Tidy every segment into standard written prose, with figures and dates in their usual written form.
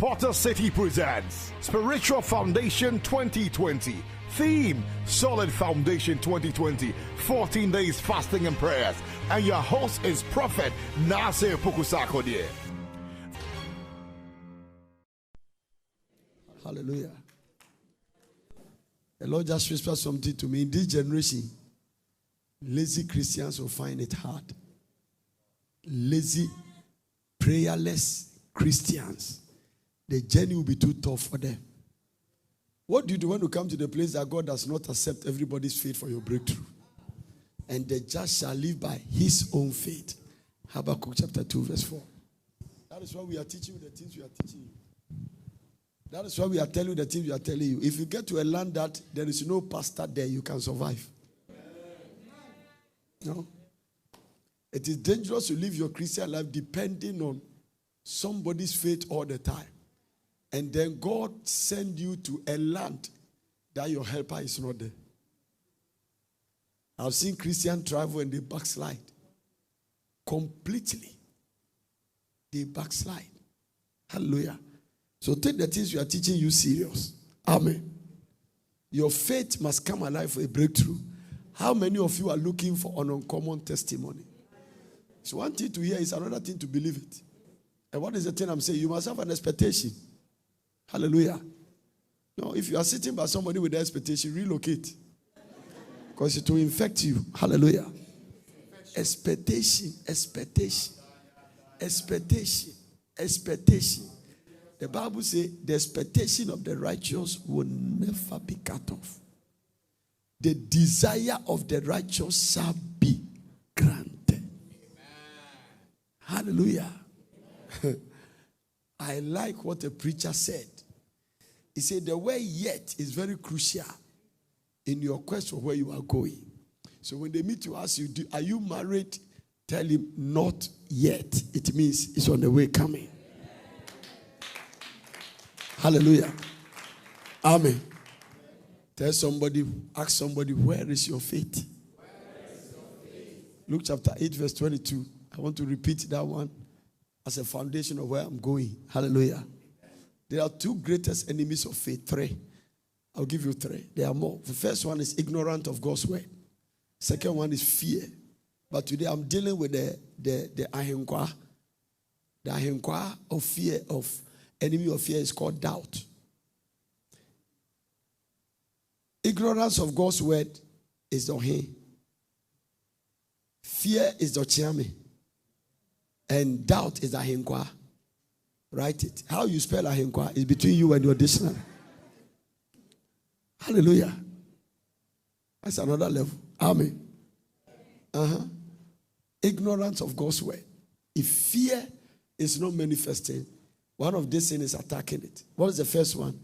Potter City presents Spiritual Foundation 2020. Theme, Solid Foundation 2020. 14 days fasting and prayers. And your host is Prophet Nasir Pukusakodie. Hallelujah. The Lord just whispered something to me. In this generation, lazy Christians will find it hard. Lazy, prayerless Christians, the journey will be too tough for them. What do you do when you come to the place that God does not accept everybody's faith for your breakthrough? And the just shall live by his own faith. Habakkuk chapter 2 verse 4. That is why we are teaching you the things we are teaching you. That is why we are telling you the things we are telling you. If you get to a land that there is no pastor there, you can survive. No? It is dangerous to live your Christian life depending on somebody's faith all the time. And then God send you to a land that your helper is not there. I've seen Christians travel and they backslide. Completely. They backslide. Hallelujah. So take the things we are teaching you serious. Amen. Your faith must come alive for a breakthrough. How many of you are looking for an uncommon testimony? It's one thing to hear, it's another thing to believe it. And what is the thing I'm saying? You must have an expectation. Hallelujah. No, if you are sitting by somebody with the expectation, relocate. Because it will infect you. Hallelujah. Expectation, expectation, expectation, expectation. The Bible says the expectation of the righteous will never be cut off. The desire of the righteous shall be granted. Amen. Hallelujah. I like what the preacher said. He said the word yet is very crucial in your quest for where you are going. So when they meet you, ask you, are you married? Tell him, not yet. It means it's on the way coming. Hallelujah. Amen. Tell somebody, ask somebody, where is your faith? Luke chapter 8 verse 22. I want to repeat that one as a foundation of where I'm going. Hallelujah. There are two greatest enemies of faith. Three. I'll give you three. There are more. The first one is ignorant of God's word. Second one is fear. But today I'm dealing with the ahenkwa. The ahenkwa of fear, of enemy of fear is called doubt. Ignorance of God's word is the he. Fear is the chiame. And doubt is the ahenkwa. Write it. How you spell ahenkwa is between you and your dictionary. Hallelujah. That's another level. Amen. Ignorance of God's word. If fear is not manifesting, one of these things is attacking it. What is the first one?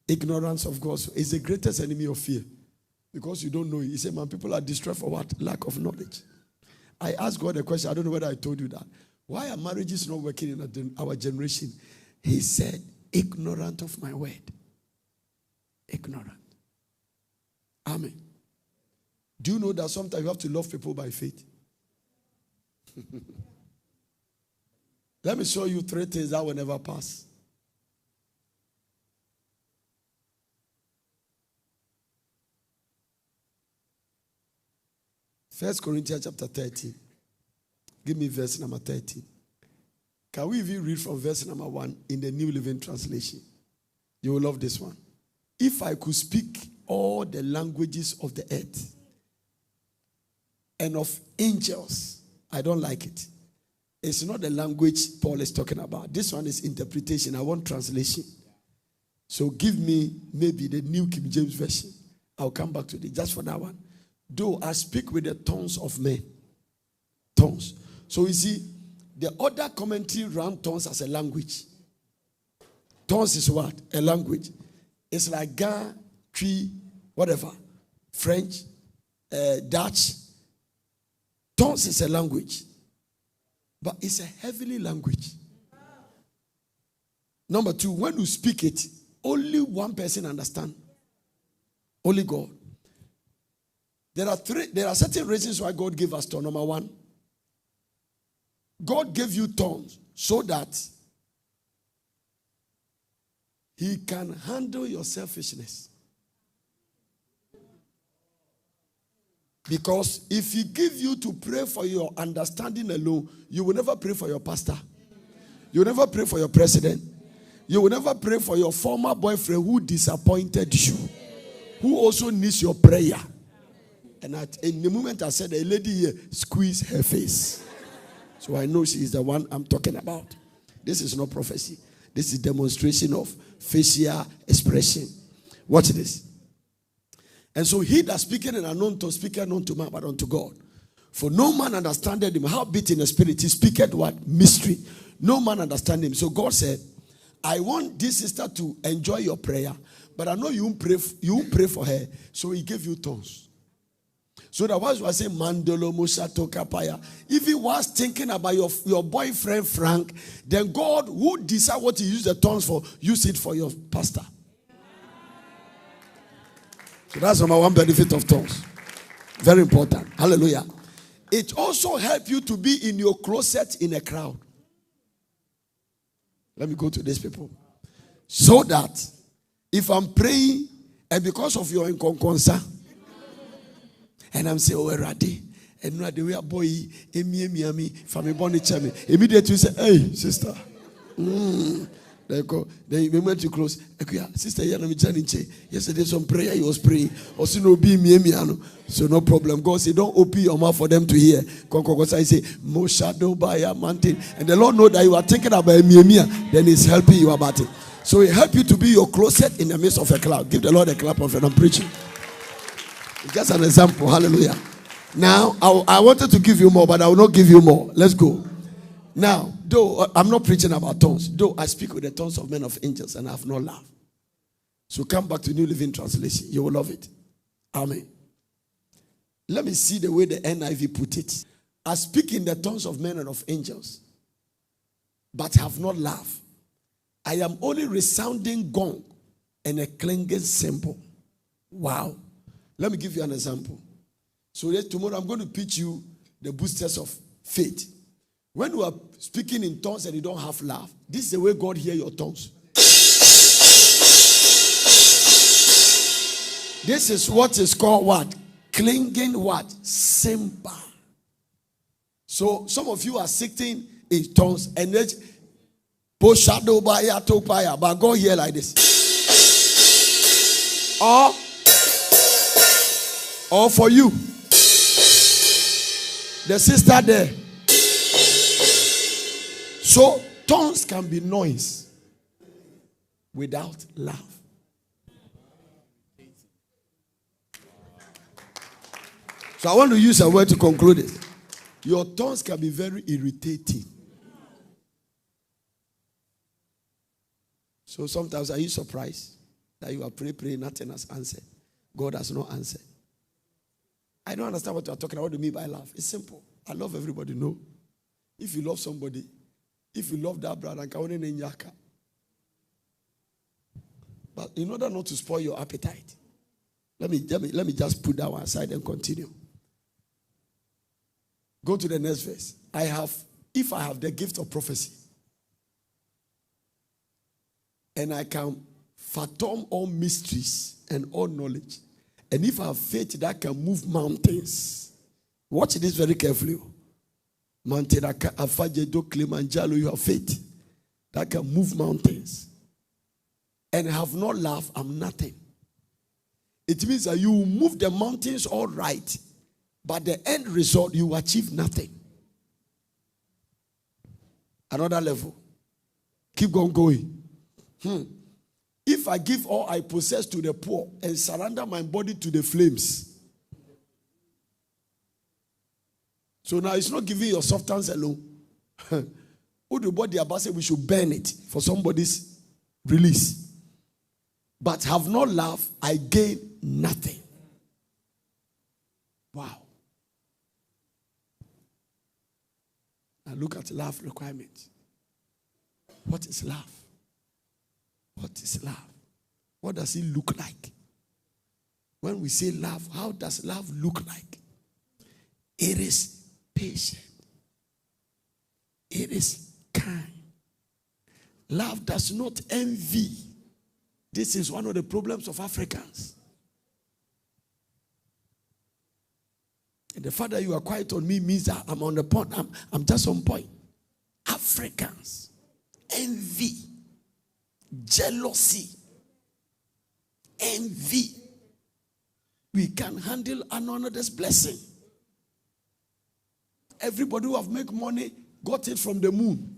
Ignorance of God's word. It's the greatest enemy of fear. Because you don't know it. He said, man, people are destroyed for what? Lack of knowledge. I asked God a question. I don't know whether I told you that. Why are marriages not working in our generation? He said, ignorant of my word. Ignorant. Amen. Do you know that sometimes you have to love people by faith? Let me show you three things that will never pass. First Corinthians chapter 13. Give me verse number 13. Can we even read from verse number 1 in the New Living Translation? You will love this one. If I could speak all the languages of the earth and of angels, I don't like it. It's not the language Paul is talking about. This one is interpretation. I want translation. So give me maybe the New King James Version. I'll come back to it just for that one. Though I speak with the tongues of men. Tongues. So you see, the other commentary ran tongues as a language. Tongues is what? A language. It's like Ga, Tree, whatever. French, Dutch. Tongues is a language. But it's a heavenly language. Number two, when you speak it, only one person understands. Only God. There are certain reasons why God gave us tongues. Number one, God gave you tongues so that He can handle your selfishness. Because if he gives you to pray for your understanding alone, you will never pray for your pastor. You will never pray for your president. You will never pray for your former boyfriend who disappointed you, who also needs your prayer. And in the moment I said, a lady here squeezed her face. So I know she is the one I'm talking about. This is not prophecy. This is demonstration of facial expression. Watch this. And so he that speaketh in unknown tongue speaketh not unto man but unto God. For no man understandeth him. Howbeit in the spirit he speaketh what? Mystery. No man understand him. So God said, I want this sister to enjoy your prayer, but I know you won't pray for her. So he gave you tongues. So that was saying Mandolo Musato Kapaya. If he was thinking about your boyfriend Frank, then God would decide what he used the tongues for, use it for your pastor. So that's number one benefit of tongues. Very important. Hallelujah. It also helps you to be in your closet in a crowd. Let me go to these people. So that if I'm praying and because of your inconconsa, and I'm saying, oh, ready, and not the way a boy, Emi, from a bonnet chami, immediately you say, hey, sister. They go. They went to close. Sister, yesterday some prayer he was praying. Also no be me. So no problem. God say don't open your mouth for them to hear. I say more shadow by a mountain, and the Lord know that you are thinking about me. Then He's helping you about it. So He help you to be your closet in the midst of a cloud. Give the Lord a clap of it. I'm preaching. It's just an example. Hallelujah. Now I wanted to give you more, but I will not give you more. Let's go. Now, though I'm not preaching about tongues, though I speak with the tongues of men of angels and I have no love. So come back to New Living Translation. You will love it. Amen. Let me see the way the NIV put it. I speak in the tongues of men and of angels, but have not love. I am only resounding gong and a clanging cymbal. Wow. Let me give you an example. So tomorrow I'm going to pitch you the boosters of faith. When you are speaking in tongues and you don't have love, this is the way God hears your tongues. This is what is called what? Clinging what? Cymbal. So some of you are sitting in tongues and then but God hear like this. Or for you, the sister there. So, tongues can be noise without love. So, I want to use a word to conclude it. Your tongues can be very irritating. So, sometimes are you surprised that you are praying, nothing has answered? God has not answered. I don't understand what you are talking about. What do you mean by love? It's simple. I love everybody, no? If you love somebody, if you love that brother, but in order not to spoil your appetite, let me just put that one aside and continue. Go to the next verse. If I have the gift of prophecy, and I can fathom all mysteries and all knowledge, and if I have faith that can move mountains, watch this very carefully. Mountain Afajedo Kilimanjaro, you have faith that can move mountains. And have not love, I'm nothing. It means that you move the mountains all right, but the end result, you achieve nothing. Another level. Keep on going. If I give all I possess to the poor and surrender my body to the flames. So now it's not giving your substance alone. Who the body about say we should burn it for somebody's release. But have not love, I gain nothing. Wow. Now look at love requirements. What is love? What is love? What does it look like? When we say love, how does love look like? It is patient. It is kind. Love does not envy. This is one of the problems of Africans. And the fact that you are quiet on me means that I'm on the point. I'm just on point. Africans, envy, jealousy, envy. We can handle another's blessing. Everybody who have made money got it from the moon.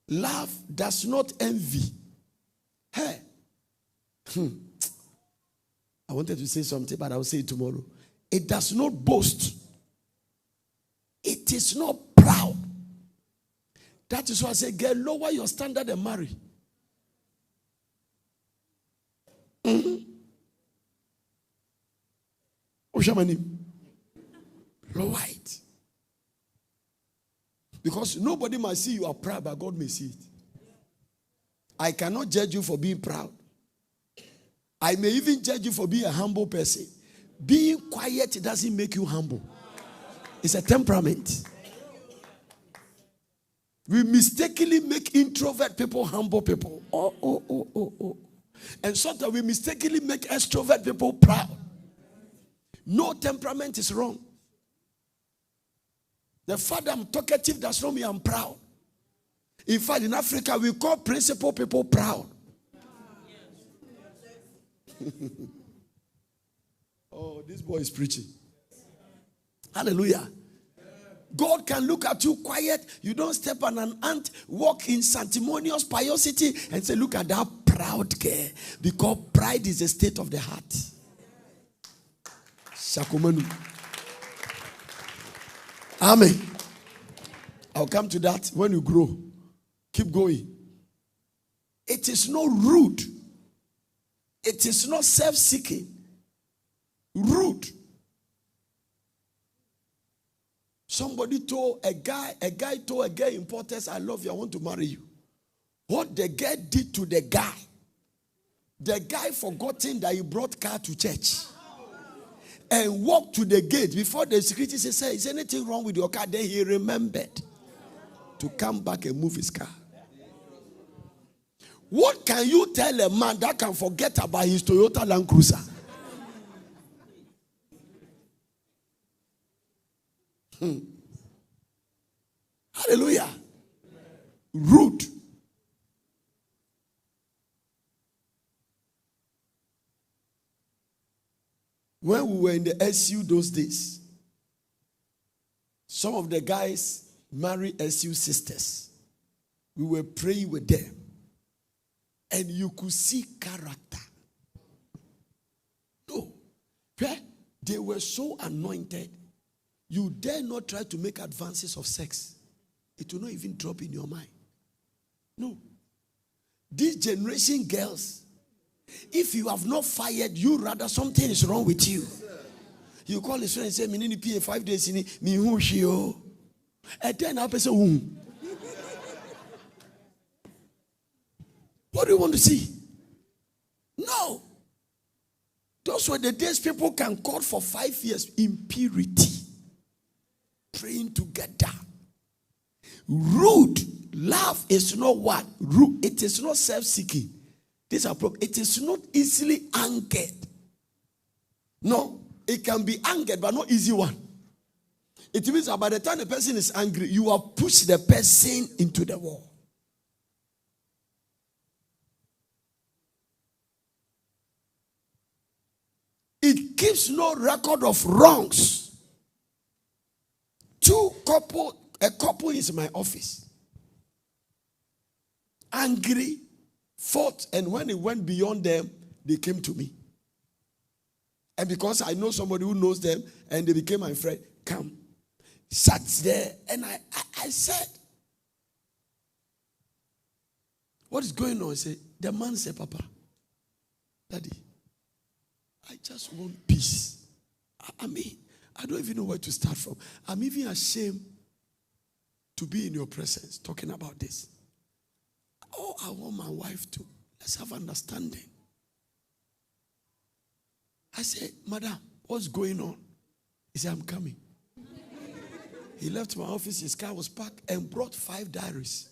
Love does not envy. Hey. I wanted to say something, but I will say it tomorrow. It does not boast. It is not proud. That is why I say, girl, lower your standard and marry. What's your name? Lower it. Because nobody might see you are proud, but God may see it. I cannot judge you for being proud. I may even judge you for being a humble person. Being quiet doesn't make you humble. It's a temperament. We mistakenly make introvert people humble people. And sometimes we mistakenly make extrovert people proud. No temperament is wrong. The fact that I'm talkative does not mean I'm proud. In fact, in Africa, we call principal people proud. Oh, this boy is preaching. Hallelujah. God can look at you quiet. You don't step on an ant, walk in sanctimonious piosity and say, look at that proud girl. Because pride is a state of the heart. Shakumanu. Amen. I'll come to that when you grow. Keep going. It is not rude. It is not self-seeking. Rude. Somebody told a guy told a girl in Porters, I love you, I want to marry you. What the girl did to the guy forgotten that he brought car to church and walked to the gate before the security said, is anything wrong with your car? Then he remembered to come back and move his car. What can you tell a man that can forget about his Toyota Land Cruiser? Hallelujah. Rude. When we were in the SU those days, some of the guys married SU sisters. We were praying with them. And you could see character. No. They were so anointed. You dare not try to make advances of sex. It will not even drop in your mind. No. These generation girls, if you have not fired, you rather something is wrong with you. You call his friend and say, "Me need to pay 5 days in me who she oh." And then I say, what do you want to see? No. Those were the days people can court for 5 years in purity. Praying together. Rude. Love is not what? Rude. It is not self-seeking. It is not easily angered. No. It can be angered, but not easy one. It means that by the time the person is angry, you have pushed the person into the wall. It keeps no record of wrongs. A couple is in my office. Angry, fought, and when it went beyond them, they came to me. And because I know somebody who knows them, and they became my friend, come. Sat there, and I said, what is going on? I said, the man said, Papa, Daddy, I just want peace. I mean, I don't even know where to start from. I'm even ashamed to be in your presence talking about this. Oh, I want my wife to. Let's have understanding. I said, Madam, what's going on? He said, I'm coming. He left my office, his car was parked, and brought 5 diaries.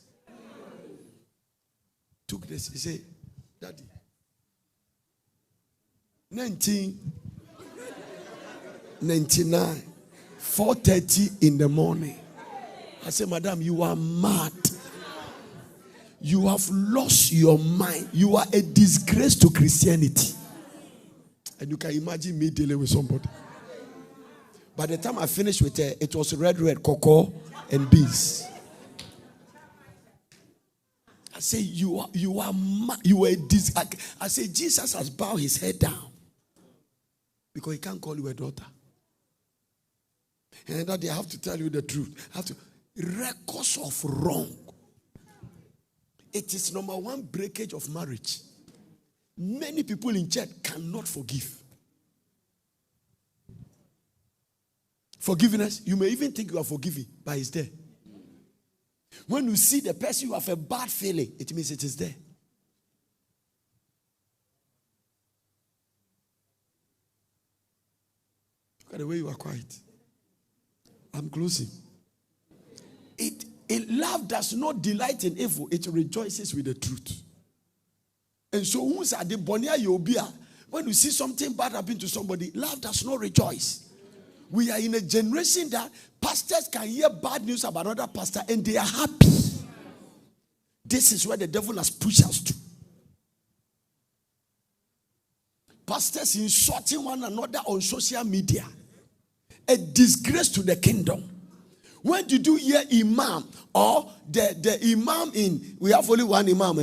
took this. He said, Daddy, 1999, 4:30 in the morning. I said, Madam, you are mad. You have lost your mind. You are a disgrace to Christianity. And you can imagine me dealing with somebody. By the time I finished with her, it was red, cocoa, and beans. I say, you are a disgrace. I say, Jesus has bowed his head down because he can't call you a daughter. And that they have to tell you the truth. Records of wrong. It is number one breakage of marriage. Many people in church cannot forgive. Forgiveness, you may even think you are forgiving, but it's there. When you see the person, you have a bad feeling, it means it is there. Look at the way you are quiet. I'm closing. Love does not delight in evil, it rejoices with the truth. And so, when you see something bad happen to somebody, love does not rejoice. We are in a generation that pastors can hear bad news about another pastor and they are happy. This is where the devil has pushed us to. Pastors insulting one another on social media. A disgrace to the kingdom. When did you hear imam or the imam in, we have only one imam,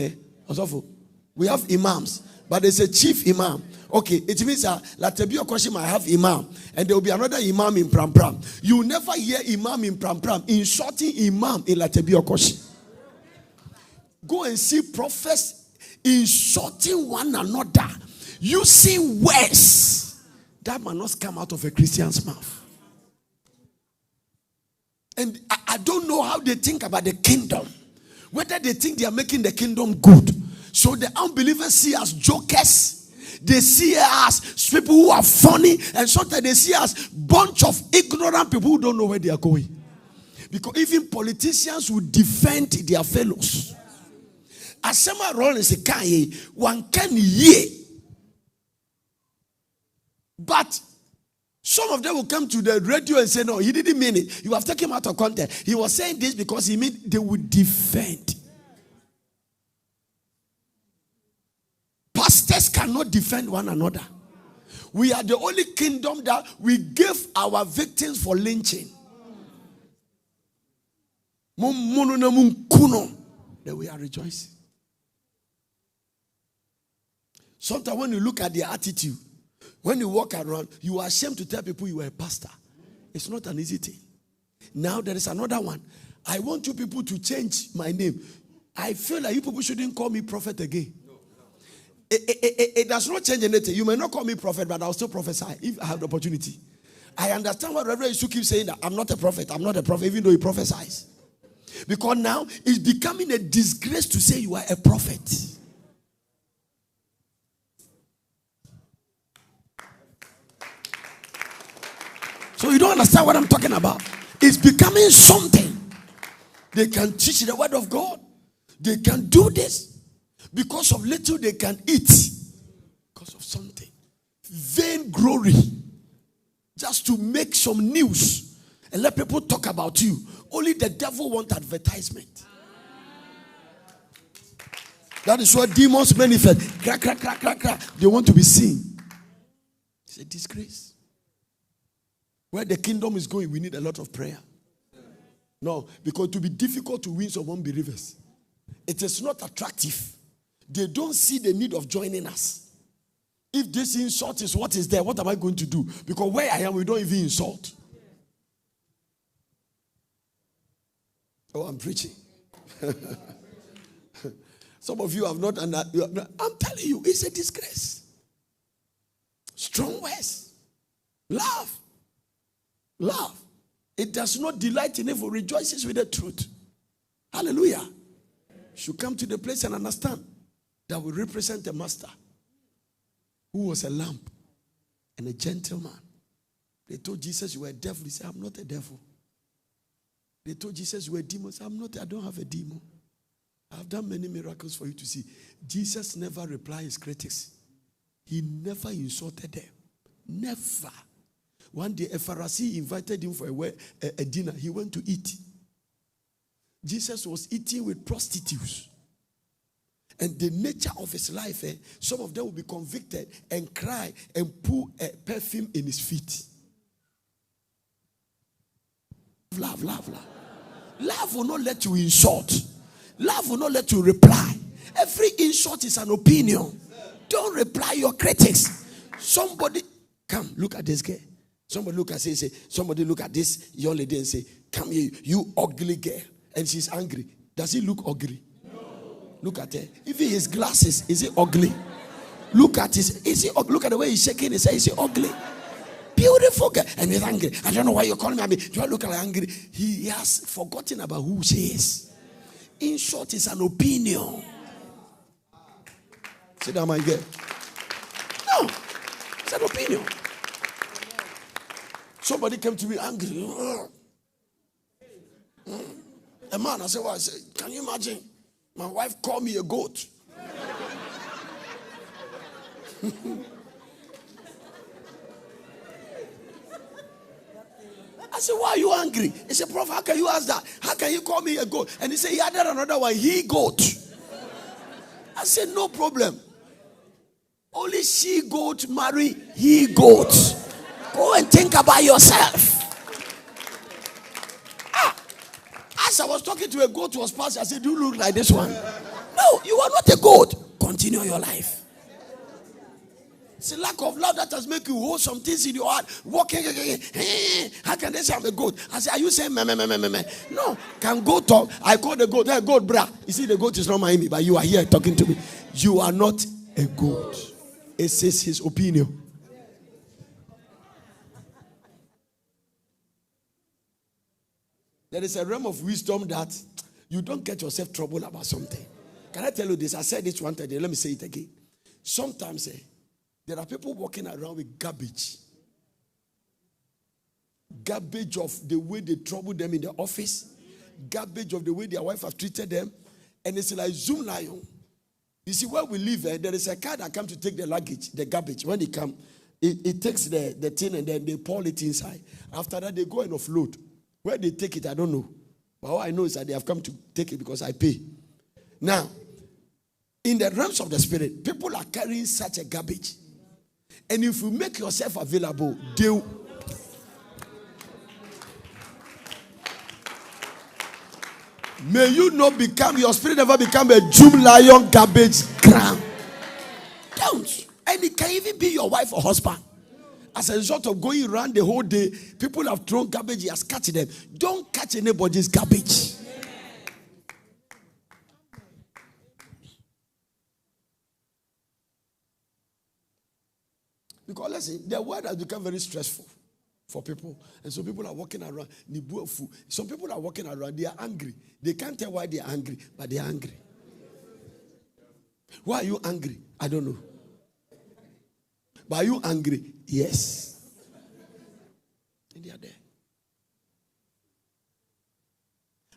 we have imams, but there's a chief imam. Okay, it means Latebi Okoshi might have imam, and there will be another imam in Pram Pram. You never hear imam in Pram Pram insulting imam in Latebi Okoshi. Go and see prophets insulting one another, using words that might not come out of a Christian's mouth. And I don't know how they think about the kingdom. Whether they think they are making the kingdom good. So the unbelievers see us jokers. They see us people who are funny. And sometimes they see us bunch of ignorant people who don't know where they are going. Because even politicians will defend their fellows. Asema Rollins say, one can ye. But some of them will come to the radio and say, no, he didn't mean it. You have taken him out of context. He was saying this because he meant they would defend. Pastors cannot defend one another. We are the only kingdom that we give our victims for lynching. Then we are rejoicing. Sometimes when you look at their attitude, when you walk around, you are ashamed to tell people you are a pastor. It's not an easy thing. Now there is another one. I want you people to change my name. I feel like you people shouldn't call me prophet again. It does not change anything. You may not call me prophet, but I'll still prophesy if I have the opportunity. I understand what Reverend Yusuf keeps saying, that I'm not a prophet, even though he prophesies. Because now it's becoming a disgrace to say you are a prophet. So you don't understand what I'm talking about. It's becoming something. They can teach the word of God. They can do this. Because of little they can eat. Because of something. Vain glory. Just to make some news. And let people talk about you. Only the devil wants advertisement. That is what demons manifest. Crack, crack, crack, crack, crack. They want to be seen. It's a disgrace. Where the kingdom is going, we need a lot of prayer. No, because it will be difficult to win some unbelievers. It is not attractive. They don't see the need of joining us. If this insult is what is there, what am I going to do? Because where I am, we don't even insult. Oh, I'm preaching. Some of you have not. I'm telling you, it's a disgrace. Strong words. Love. Love. It does not delight in evil, rejoices with the truth. Hallelujah. Should come to the place and understand that we represent a master who was a lamb and a gentleman. They told Jesus, you were a devil. He said, I'm not a devil. They told Jesus, you were a demon. He said, I don't have a demon. I've done many miracles for you to see. Jesus never replied his critics. He never insulted them. Never. One day, a Pharisee invited him for a dinner. He went to eat. Jesus was eating with prostitutes. And the nature of his life, some of them will be convicted and cry and put a perfume in his feet. Love, love, love. Love will not let you insult. Love will not let you reply. Every insult is an opinion. Don't reply your critics. Somebody, come, look at this girl. Somebody look at somebody look at this young lady and say, come here, you ugly girl. And she's angry. Does he look ugly? No. Look at her. Even his glasses, is he ugly? Look at look at the way he's shaking his head. Is he ugly? Beautiful girl. And he's angry. I don't know why you're calling me. Do I look like angry? He has forgotten about who she is. In short, it's an opinion. Sit down, my girl. No, it's an opinion. Somebody came to me angry. A man, I said, well, I said, can you imagine? My wife called me a goat. I said, why are you angry? He said, Prophet, how can you ask that? How can you call me a goat? And he said, he added another one, he goat. I said, no problem. Only she goat marry he goat. Go and think about yourself. As I was talking to a goat who was passing, I said, do you look like this one? No, you are not a goat. Continue your life. It's a lack of love that has made you hold some things in your heart. Walking. How can they say I'm a goat? I said, are you saying me? No. Can goat talk? I call the goat. Hey, goat, brah. You see, the goat is not my me, but you are here talking to me. You are not a goat. It says his opinion. There is a realm of wisdom that you don't get yourself trouble about something. Can I tell you this? I said this one time. Let me say it again. Sometimes there are people walking around with garbage. Garbage of the way they trouble them in the office. Garbage of the way their wife has treated them. And it's like Zoom Lion. You see, where we live, there is a car that comes to take the luggage, the garbage. When they come, it takes the tin and then they pour it inside. After that, they go and offload. Where they take it, I don't know. But all I know is that they have come to take it because I pay. Now, in the realms of the spirit, people are carrying such a garbage. And if you make yourself available, may you not become, your spirit never become a Zoom Lion garbage ground. Don't. And it can even be your wife or husband. As a result of going around the whole day, people have thrown garbage, he has catched them. Don't catch anybody's garbage. Because listen, the world has become very stressful for people. And so people are walking around. Some people are walking around, they are angry. They can't tell why they are angry, but they are angry. Why are you angry? I don't know. But are you angry? Yes. And they are there.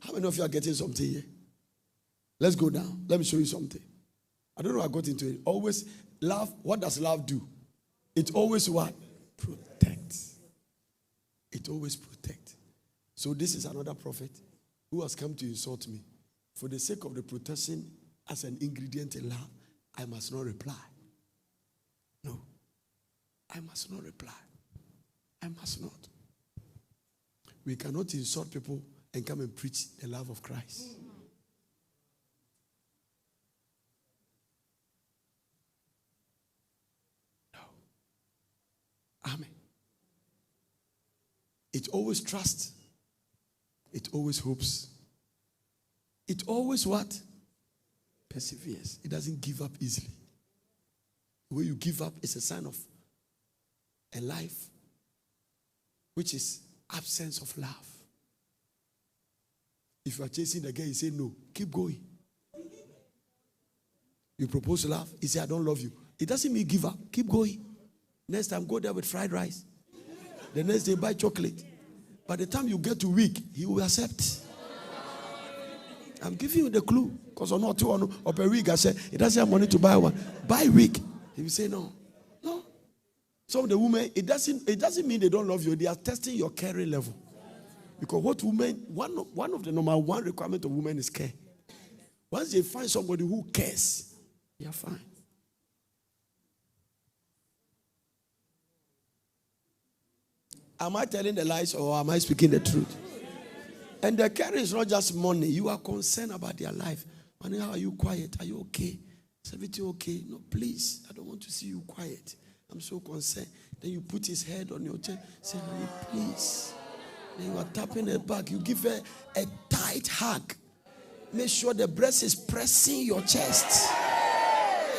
How many of you are getting something here? Let's go down. Let me show you something. I don't know how I got into it. Always love. What does love do? It always what? Protects. It always protects. So this is another prophet who has come to insult me. For the sake of the protection as an ingredient in love, I must not reply. No. I must not reply. I must not. We cannot insult people and come and preach the love of Christ. No. Amen. It always trusts. It always hopes. It always what? Perseveres. It doesn't give up easily. The way you give up is a sign of a life which is absence of love. If you are chasing the girl, you say no, keep going. You propose love, he say I don't love you. It doesn't mean give up, keep going. Next time go there with fried rice. The next day buy chocolate. By the time you get to week, he will accept. I'm giving you the clue. Because or not two or per week, I say it doesn't have money to buy one. Buy week. He will say no. No. Some of the women, it doesn't mean they don't love you. They are testing your caring level. Because what women, one of the number one requirement of women is care. Once they find somebody who cares, they are fine. Am I telling the lies or am I speaking the truth? And the care is not just money. You are concerned about their life. Honey, how are you quiet? Are you okay? Is everything okay? No, please. I don't want to see you quiet. I'm so concerned. Then you put his head on your chest. Say, honey, please. Then you are tapping her back. You give her a tight hug. Make sure the breast is pressing your chest.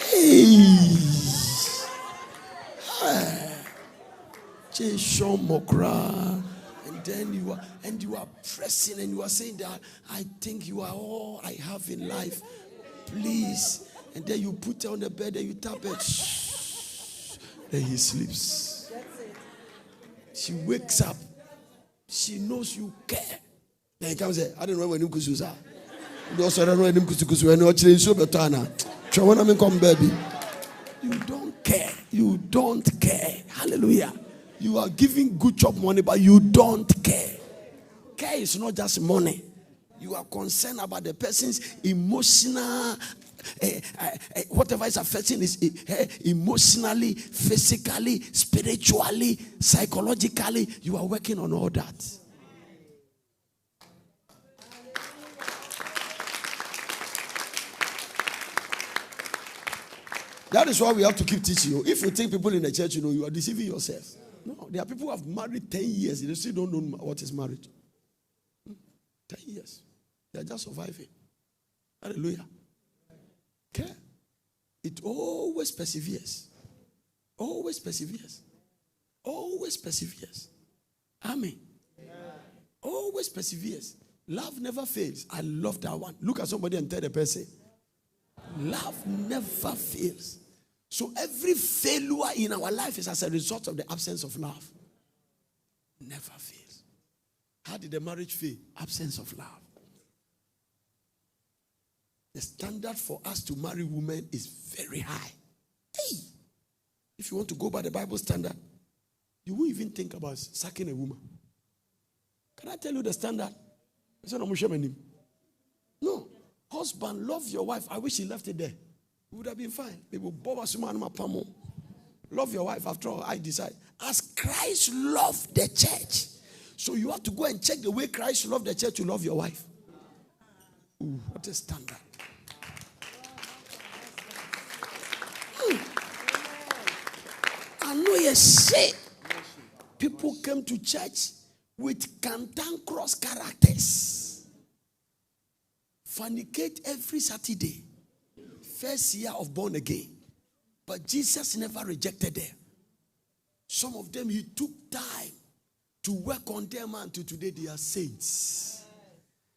Hey. And then you are pressing and you are saying that I think you are all I have in life. Please. And then you put her on the bed and you tap it. Then he sleeps. She wakes up. She knows you care. Then he comes and says, I don't know when you could use that. You don't care. You don't care. Hallelujah. You are giving good job money, but you don't care. Care is not just money. You are concerned about the person's emotional, whatever is affecting is emotionally, physically, spiritually, psychologically. You are working on all that. That is why we have to keep teaching you. If you think people in the church, you are deceiving yourself. No, there are people who have married 10 years. They still don't know what is marriage. 10 years. They are just surviving. Hallelujah. Okay. It always perseveres. Always perseveres. Always perseveres. Amen. Yeah. Always perseveres. Love never fails. I love that one. Look at somebody and tell the person, love never fails. So every failure in our life is as a result of the absence of love. Never fails. How did the marriage fail? Absence of love. The standard for us to marry women is very high. Hey! If you want to go by the Bible standard, you won't even think about sucking a woman. Can I tell you the standard? No. Husband, love your wife. I wish he left it there. It would have been fine. Love your wife. After all, I decide. As Christ loved the church. So you have to go and check the way Christ loved the church to love your wife. Ooh, what a standard. I know you say people came to church with cantankerous characters. Fornicate every Saturday. First year of born again. But Jesus never rejected them. Some of them, he took time to work on them, and to today they are saints.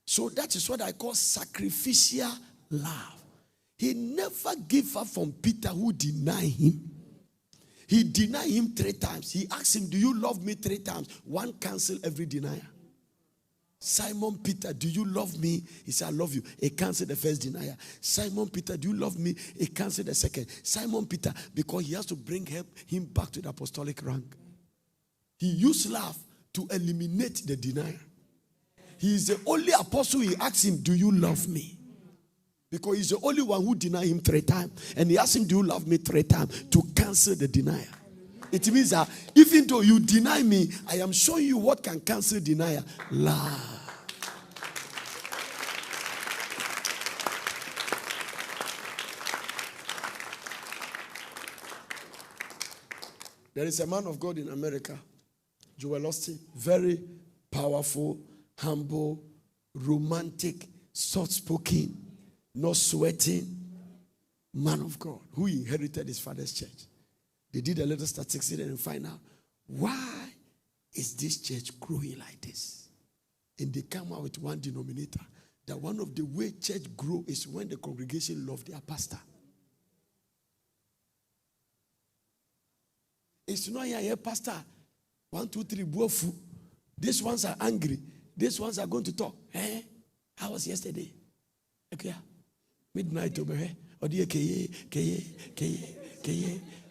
So that is what I call sacrificial love. He never gave up from Peter, who denied him. He denied him 3 times. He asked him, do you love me 3 times? One cancel every denier. Simon Peter, do you love me? He said, I love you. He canceled the first denier. Simon Peter, do you love me? He canceled the second. Simon Peter, because he has to bring him back to the apostolic rank. He used love to eliminate the denier. He is the only apostle. He asked him, do you love me? Because he's the only one who denied him 3 times. And he asked him, do you love me 3 times? To cancel the denier. It means that even though you deny me, I am showing you what can cancel denier. Love. There is a man of God in America, Joel Osteen, very powerful, humble, romantic, soft-spoken, not sweating man of God who inherited his father's church. They did a little statistics and find out why is this church growing like this? And they come out with one denominator, that one of the way church grow is when the congregation love their pastor. It's not here, pastor. 1, 2, 3, bofu. These ones are angry. These ones are going to talk. How was yesterday? Okay. Midnight over here. Or the K.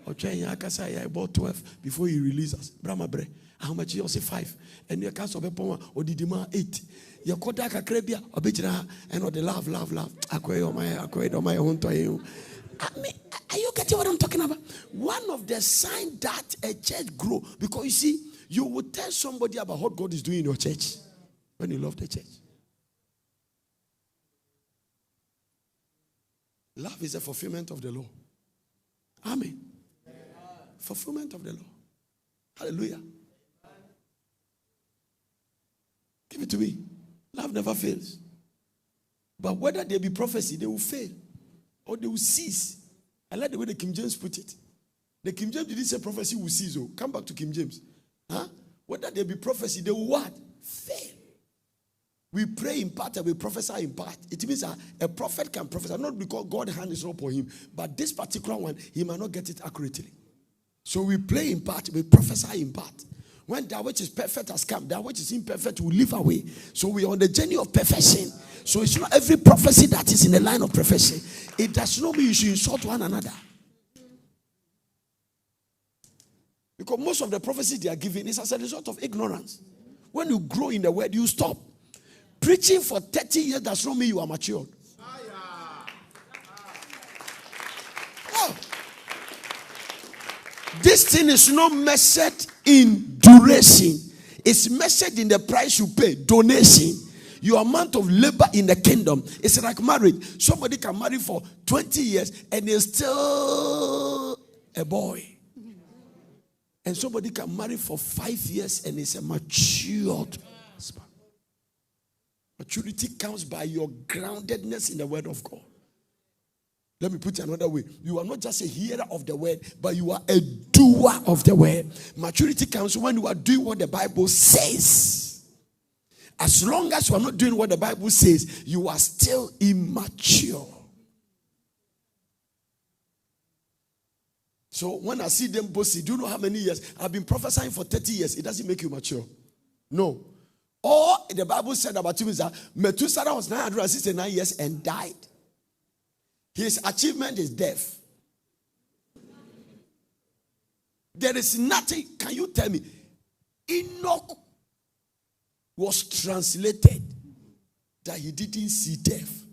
Or trying Akasa, I bought 12 before he releases us. Brahma Bre. How much you say 5? And your cast of a poem or the demand 8. Your Kodaka Krebia or Bitra and or the love. Acquire on my own to you. I mean, are you getting what I'm talking about? One of the signs that a church grow, because you see, you will tell somebody about what God is doing in your church when you love the church. Love is a fulfillment of the law. Amen. Fulfillment of the law. Hallelujah. Give it to me. Love never fails. But whether there be prophecy, they will fail. Or they will cease. I like the way the King James put it. The King James didn't say prophecy will cease. Oh, come back to King James. Huh? Whether there be prophecy, they will what? Fail. We pray in part and we prophesy in part. It means a prophet can prophesy, not because God's hand is not upon him, but this particular one, he might not get it accurately. So we pray in part, we prophesy in part. When that which is perfect has come, that which is imperfect will live away. So we are on the journey of perfection. So it's not every prophecy that is in the line of perfection. It does not mean you should insult one another. Because most of the prophecies they are giving is as a result of ignorance. When you grow in the word, you stop. Preaching for 30 years does not mean you are matured. Oh. This thing is not measured in duration. It's measured in the price you pay, donation. Your amount of labor in the kingdom. It's like marriage. Somebody can marry for 20 years and is still a boy. And somebody can marry for 5 years and is a matured husband. Maturity comes by your groundedness in the word of God. Let me put it another way. You are not just a hearer of the word, but you are a doer of the word. Maturity comes when you are doing what the Bible says. As long as you are not doing what the Bible says, you are still immature. So when I see them boasting, do you know how many years? I've been prophesying for 30 years. It doesn't make you mature. No. All the Bible said about him is that Methuselah was 969 years and died. His achievement is death. There is nothing. Can you tell me? Enoch was translated that he didn't see death.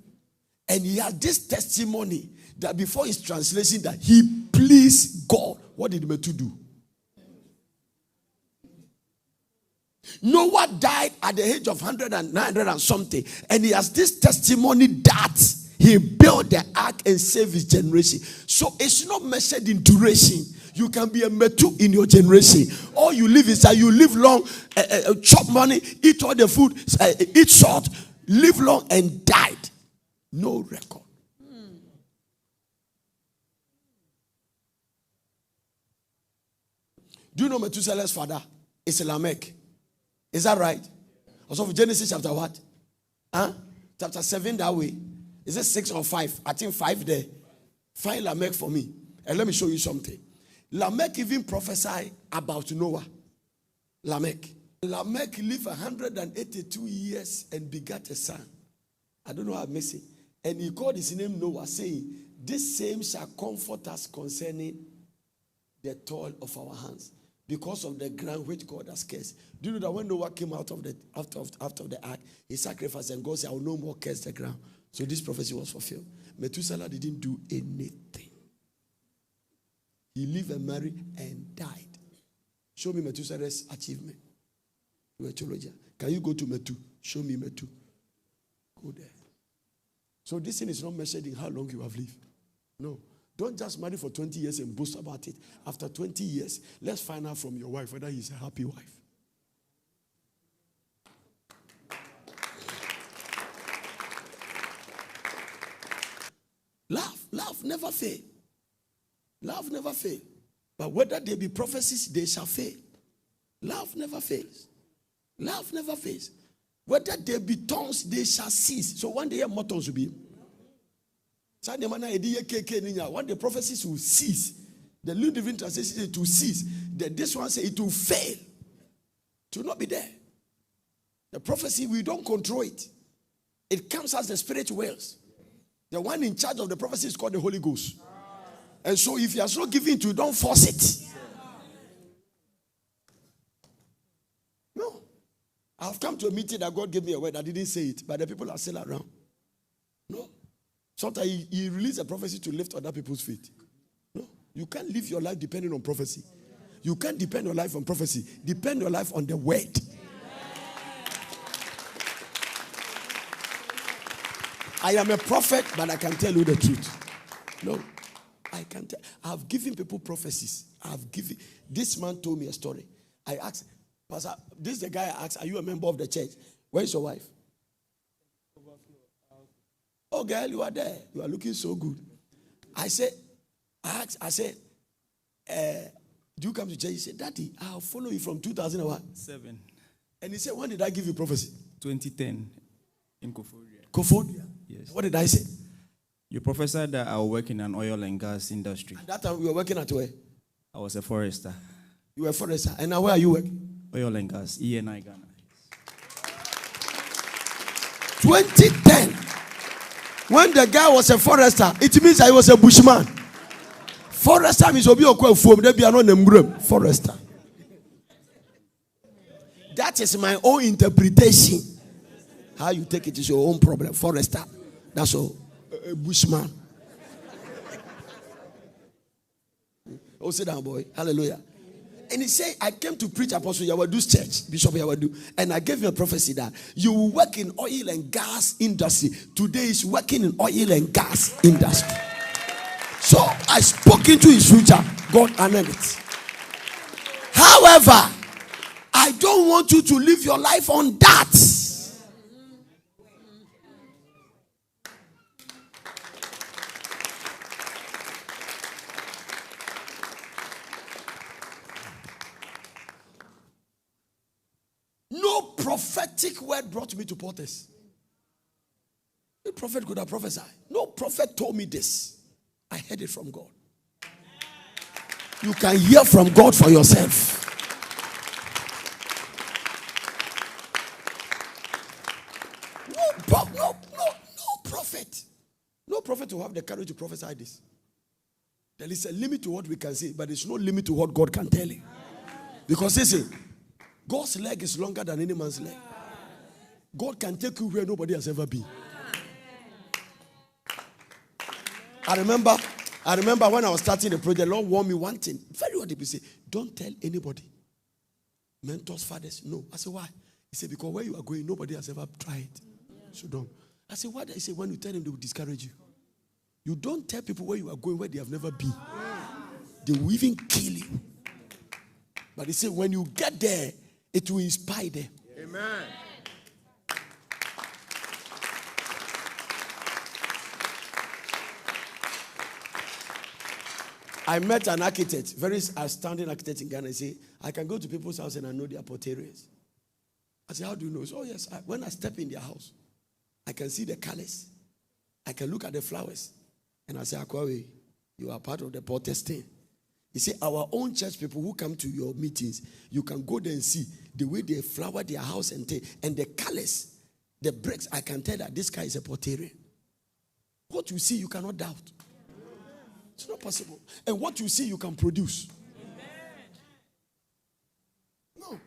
And he had this testimony that before his translation that he pleased God. What did Methuselah do? Noah died at the age of 100 and something. And he has this testimony that he built the ark and saved his generation. So it's not measured in duration. You can be a Metu in your generation. All you live is that you live long, chop money, eat all the food, eat short, live long and died. No record. Do you know Methuselah's father? It's Lamech. Is that right? Also for Genesis chapter what? Chapter 7 that way. Is it 6 or 5? I think 5 there. Find Lamech for me. And let me show you something. Lamech even prophesied about Noah. Lamech lived 182 years and begat a son. I don't know how I miss it. And he called his name Noah, saying, this same shall comfort us concerning the toil of our hands, because of the ground which God has cursed. Do you know that when Noah came out of the after the ark, he sacrificed and God said, I will no more curse the ground. So this prophecy was fulfilled. Methuselah didn't do anything. He lived and married and died. Show me Methuselah's achievement. You're a theologian. Can you go to Methu? Show me Methu. Go there. So this thing is not measured in how long you have lived. No. Don't just marry for 20 years and boast about it. After 20 years, let's find out from your wife whether he's a happy wife. Love never fail. Love never fail. But whether there be prophecies, they shall fail. Love never fails. Love never fails. Whether there be tongues, they shall cease. So one day more tongues will be. When the prophecies will cease, the New Living Translation says it will cease. This one says it will fail. It will not be there. The prophecy, we don't control it. It comes as the Spirit wills. The one in charge of the prophecy is called the Holy Ghost. And so if he has not given to you, don't force it. No. I've come to a meeting that God gave me a word. I didn't say it, but the people are still around. No. Sometimes he released a prophecy to lift other people's feet. No. You can't live your life depending on prophecy. You can't depend your life on prophecy. Depend your life on the word. I am a prophet, but I can tell you the truth. No. I can tell. I've given people prophecies. This man told me a story. I asked, Pastor, this is the guy I asked, are you a member of the church? Where is your wife? Oh, girl, you are there. You are looking so good. I said, do you come to church? He said, Daddy, I'll follow you from 2007. And he said, when did I give you prophecy? 2010 in Koforia. Koforia? Yes. What did I say? You prophesied that I will work in an oil and gas industry. At that time, you were working at where? I was a forester. You were a forester. And now where are you working? Oil and gas, ENI Ghana. 2010. When the guy was a forester, it means I was a bushman. Forester means obi okwa fuom de bia no nambrem. Forester. That is my own interpretation. How you take it is your own problem. Forester. That's all. A bushman. Oh, sit down, boy. Hallelujah. And he said, I came to preach Apostle Yawadu's church, Bishop Yawadu, and I gave him a prophecy that you will work in oil and gas industry. Today is working in oil and gas industry. So I spoke into his future. God honored it. However, I don't want you to live your life on that. No prophetic word brought me to Porters. No prophet could have prophesied. No prophet told me this. I heard it from God. You can hear from God for yourself. No prophet. No prophet will have the courage to prophesy this. There is a limit to what we can say, but there's no limit to what God can tell you. Because listen, God's leg is longer than any man's leg. God can take you where nobody has ever been. I remember when I was starting the project, the Lord warned me one thing. Very what he said, don't tell anybody. Mentors, fathers, no. I said, why? He said, because where you are going, nobody has ever tried. So don't. I said, why? He said, when you tell them, they will discourage you. You don't tell people where you are going, where they have never been. They will even kill you. But he said, when you get there, it will inspire them. Amen. I met an architect, very outstanding architect in Ghana. He said, I can go to people's house and I know their portarians. I said, how do you know? He said, oh yes, when I step in their house, I can see the colors. I can look at the flowers. And I say, Akwawe, you are part of the Porters team. He said, our own church people who come to your meetings, you can go there and see the way they flower their house and the colors, the bricks. I can tell that this guy is a portarian. What you see, you cannot doubt. It's not possible. And what you see, you can produce. No.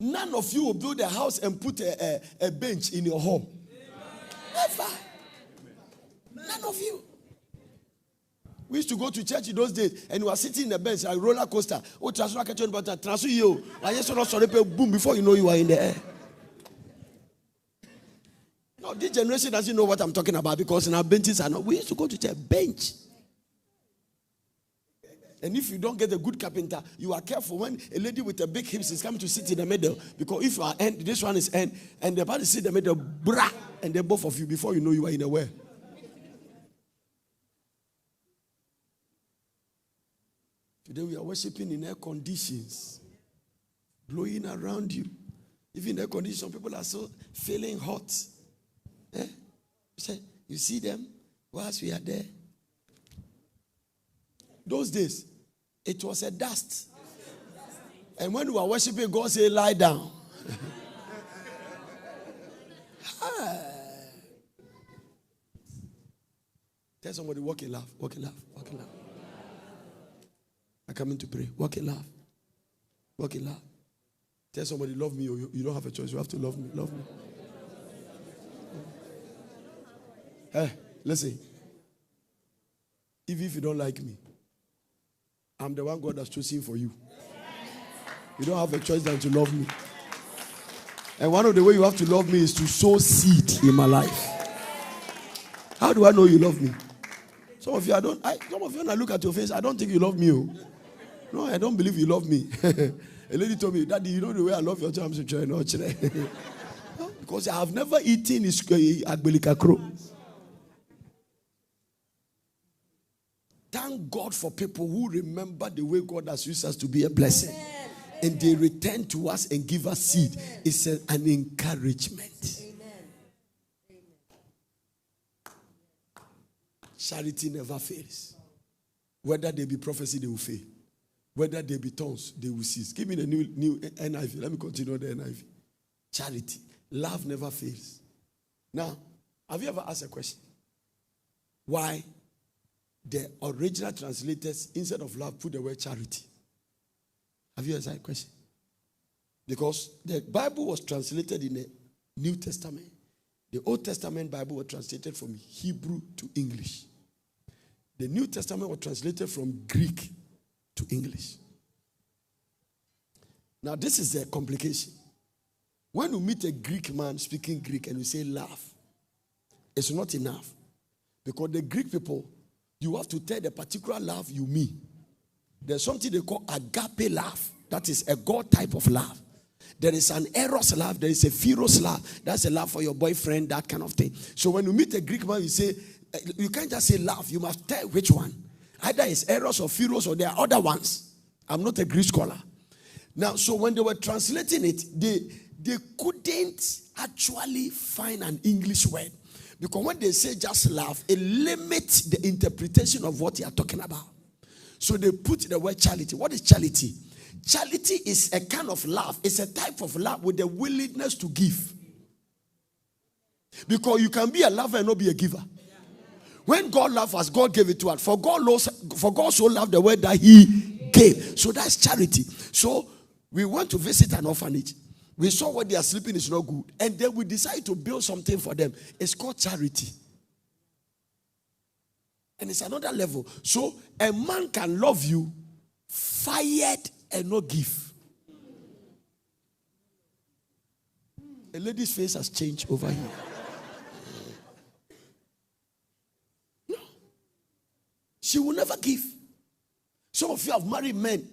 None of you will build a house and put a bench in your home. Never. None of you. We used to go to church in those days, and we were sitting in the bench, a roller coaster. Oh, transfer catch on button, transfer you. I just saw sorry, boom, before you know you are in the air. No, this generation doesn't know what I'm talking about because in our benches are not. We used to go to church, bench. And if you don't get a good carpenter, you are careful when a lady with a big hips is coming to sit in the middle. Because if you are end, this one is end, and the body sit in the middle, brah, and then both of you, before you know you are in a well. Today we are worshiping in air conditions, blowing around you. Even air conditions, some people are so feeling hot. Eh? You see them whilst we are there. Those days, it was a dust. And when we were worshiping, God said, lie down. Tell somebody, walk in love, walk in love, walk in love. I'm coming to pray. Walk in love. Walk in love. Tell somebody, love me, or you don't have a choice. You have to love me. Love me. Hey, listen. Even if you don't like me, I'm the one God has chosen for you. You don't have a choice than to love me. And one of the ways you have to love me is to sow seed in my life. How do I know you love me? Some of you, when I look at your face, I don't think you love me. Oh. No, I don't believe you love me. A lady told me, Daddy, you know the way I love your child. Because I have never eaten agbelika crow. Thank God for people who remember the way God has used us to be a blessing. And they return to us and give us seed. It's an encouragement. Charity never fails. Whether they be prophecy, they will fail. Whether they be tongues, they will cease. Give me the new NIV. Let me continue the NIV. Charity. Love never fails. Now, have you ever asked a question? Why the original translators, instead of love, put the word charity? Have you asked that question? Because the Bible was translated in the New Testament. The Old Testament Bible was translated from Hebrew to English. The New Testament was translated from Greek to English. Now, this is the complication. When you meet a Greek man speaking Greek and you say love, it's not enough. Because the Greek people, you have to tell the particular love you mean. There's something they call agape love. That is a God type of love. There is an eros love. There is a philos love. That's a love for your boyfriend, that kind of thing. So when you meet a Greek man, you say, you can't just say love. You must tell which one. Either it's eros or philos or there are other ones. I'm not a Greek scholar. Now, so when they were translating it, they couldn't actually find an English word. Because when they say just love, it limits the interpretation of what they are talking about. So they put the word charity. What is charity? Charity is a kind of love. It's a type of love with the willingness to give. Because you can be a lover and not be a giver. When God loved us, God gave it to us. For God so loved the word that he gave. So that's charity. So we went to visit an orphanage. We saw what they are sleeping is not good. And then we decided to build something for them. It's called charity. And it's another level. So a man can love you, fired and not give. A lady's face has changed over here. No. She will never give. Some of you have married men.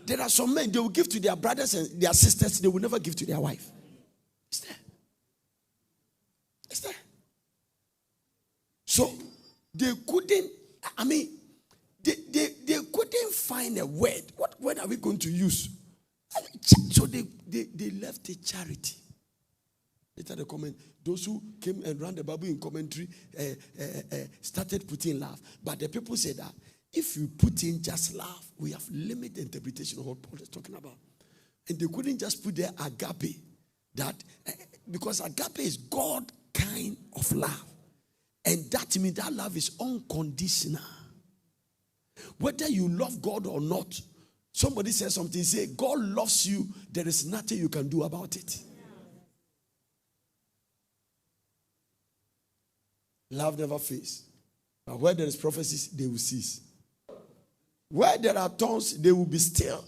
There are some men, they will give to their brothers and their sisters. They will never give to their wife. It's there. It's there. So, they couldn't, they couldn't find a word. What word are we going to use? So, they left the charity. Later the comment, those who came and ran the Bible in commentary started putting love. But the people said that if you put in just love, we have limited interpretation of what Paul is talking about. And they couldn't just put there agape. Because agape is God kind of love. And that means that love is unconditional. Whether you love God or not, somebody says something, say, God loves you, there is nothing you can do about it. Love never fails. But where there is prophecies, they will cease. Where there are tongues, they will be still.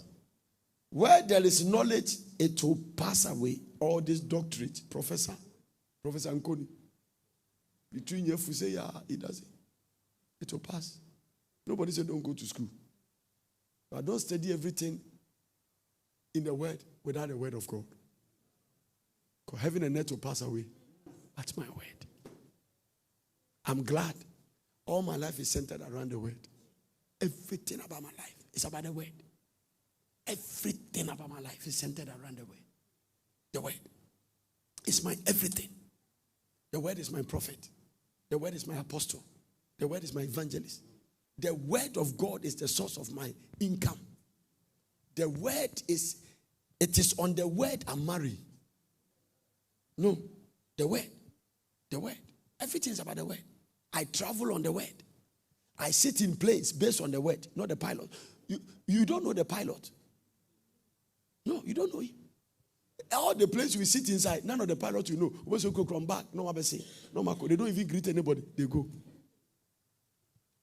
Where there is knowledge, it will pass away. All this doctorate, Professor Nkoni. Between you say, yeah, it doesn't. It will pass. Nobody said don't go to school. But don't study everything in the word without the word of God. Because heaven and earth will pass away. That's my word. I'm glad all my life is centered around the word. Everything about my life is about the word. Everything about my life is centered around the word. The word is my everything. The word is my prophet. The word is my apostle. The word is my evangelist. The word of God is the source of my income. The word is, it is on the word I'm married. No, the word. The word. Everything is about the word. I travel on the word. I sit in planes based on the word, not the pilot. You don't know the pilot. No, you don't know him. All the planes we sit inside, none of the pilots you know. Once you go come back, no, they don't even greet anybody. They go.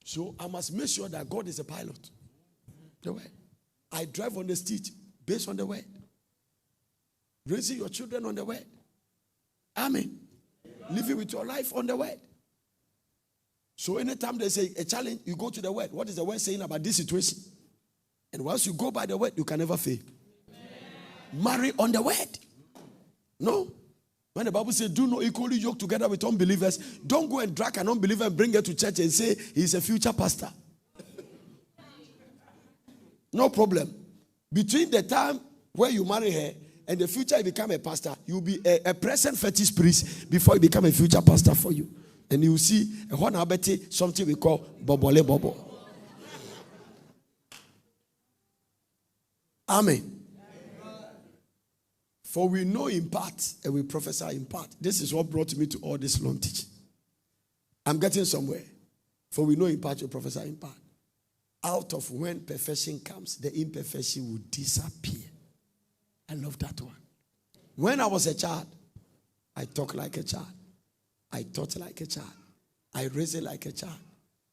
So I must make sure that God is a pilot. The word. I drive on the street based on the word. Raising your children on the word. Amen. Living with your life on the word. So anytime there's a challenge, you go to the word. What is the word saying about this situation? And once you go by the word, you can never fail. Marry on the word. No. When the Bible says, do not equally yoke together with unbelievers, don't go and drag an unbeliever and bring her to church and say he's a future pastor. No problem. Between the time where you marry her and the future you become a pastor, you'll be a present fetish priest before you become a future pastor for you. And you will see something we call bobole bobo. Amen. For we know in part and we prophesy in part. This is what brought me to all this long teaching. I'm getting somewhere. For we know in part, we prophesy in part. Out of when perfection comes, the imperfection will disappear. I love that one. When I was a child, I talked like a child. I thought like a child. I raised like a child.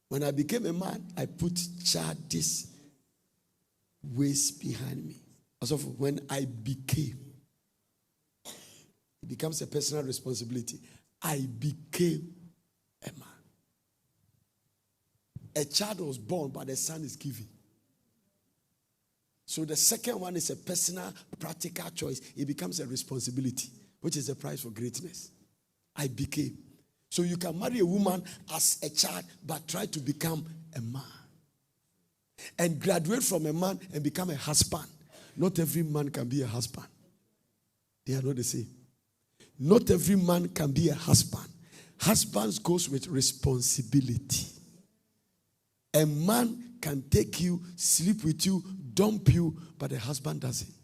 When I became a man, I put childish ways behind me. Also, when I became, it becomes a personal responsibility. I became a man. A child was born, but the son is given. So the second one is a personal, practical choice. It becomes a responsibility, which is the price for greatness. I became. So you can marry a woman as a child, but try to become a man. And graduate from a man and become a husband. Not every man can be a husband. They are not the same. Not every man can be a husband. Husbands goes with responsibility. A man can take you, sleep with you, dump you, but a husband doesn't.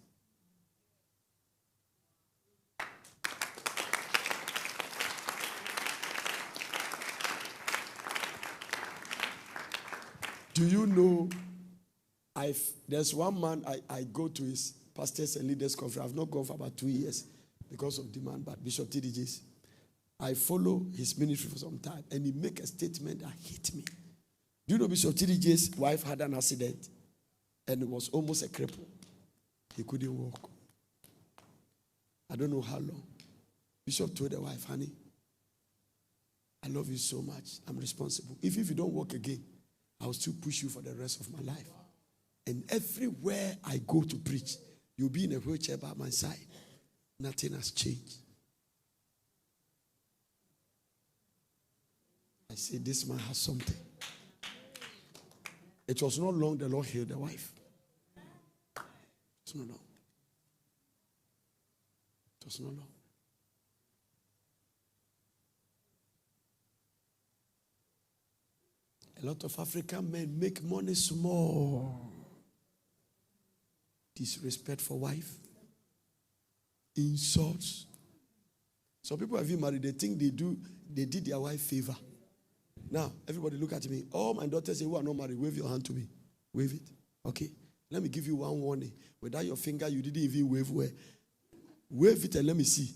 Do you know, there's one man, I go to his pastors and leaders conference. I've not gone for about 2 years because of demand, but Bishop TDJs. I follow his ministry for some time, and he make a statement that hit me. Do you know Bishop TDJ's wife had an accident and was almost a cripple? He couldn't walk. I don't know how long. Bishop told the wife, honey, I love you so much. I'm responsible. If you don't walk again, I'll still push you for the rest of my life. And everywhere I go to preach, you'll be in a wheelchair by my side. Nothing has changed. I say, this man has something. It was not long the Lord healed the wife. It was not long. It was not long. A lot of African men make money small. Disrespect for wife. Insults. Some people have been married, they think they did their wife favor. Now, everybody look at me. All my daughters say, who are not married, wave your hand to me. Wave it. Okay. Let me give you one warning. Without your finger, you didn't even wave well. Wave it and let me see.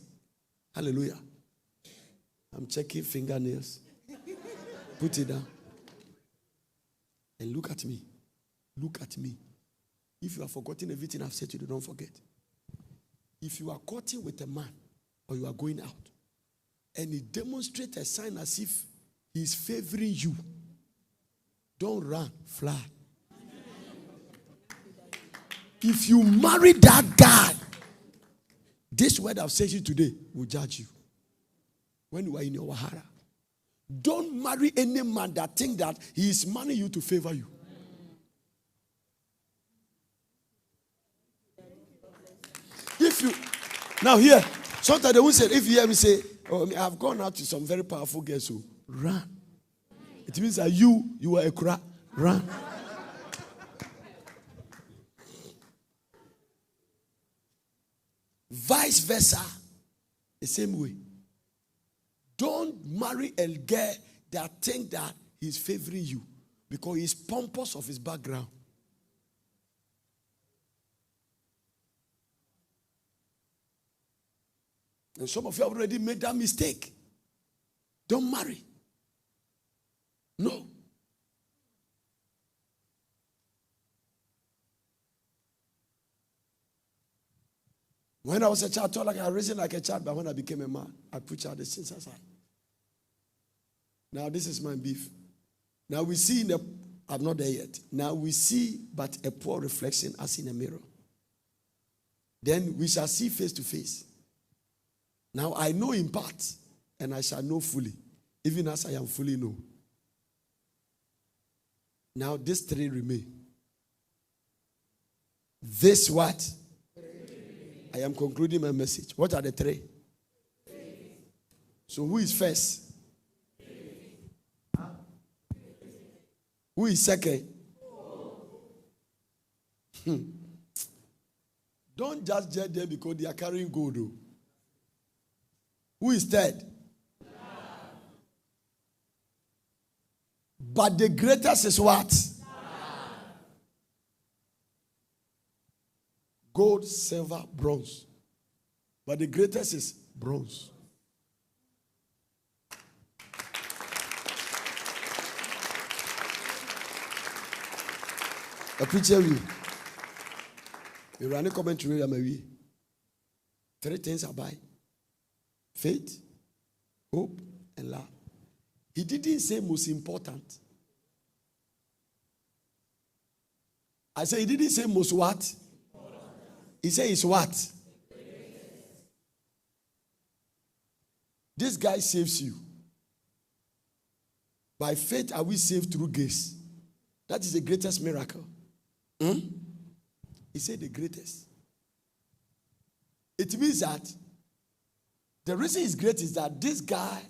Hallelujah. I'm checking fingernails. Put it down. And look at me. Look at me. If you have forgotten everything I've said to you, don't forget. If you are courting with a man or you are going out and he demonstrates a sign as if he's favoring you, don't run, fly. If you marry that guy, this word I've said to you today will judge you. When you are in your wahara, don't marry any man that think that he is marrying you to favor you. If you now here, sometimes they will say, if you hear me say, oh, I've gone out to some very powerful girls who run. It means that you are a cra, run. Vice versa, the same way. Don't marry a girl that think that he's favoring you because he's pompous of his background. And some of you have already made that mistake. Don't marry. No. When I was a child, I thought like I raised like a child, but when I became a man, I put out the sins aside. Now this is my beef. Now we see I'm not there yet. Now we see but a poor reflection as in a mirror. Then we shall see face to face. Now I know in part, and I shall know fully, even as I am fully known. Now these three remain. This what? I am concluding my message. What are the three? So who is first? Who is second? Don't just judge them because they are carrying gold. Though. Who is third? But the greatest is what? Gold, silver, bronze. But the greatest is bronze. A preacher will. You run a commentary. Three things I buy: faith, hope, and love. He didn't say most important. I said he didn't say most what? He said it's what? This guy saves you. By faith are we saved through grace. That is the greatest miracle. He said the greatest. It means that the reason he's great is that this guy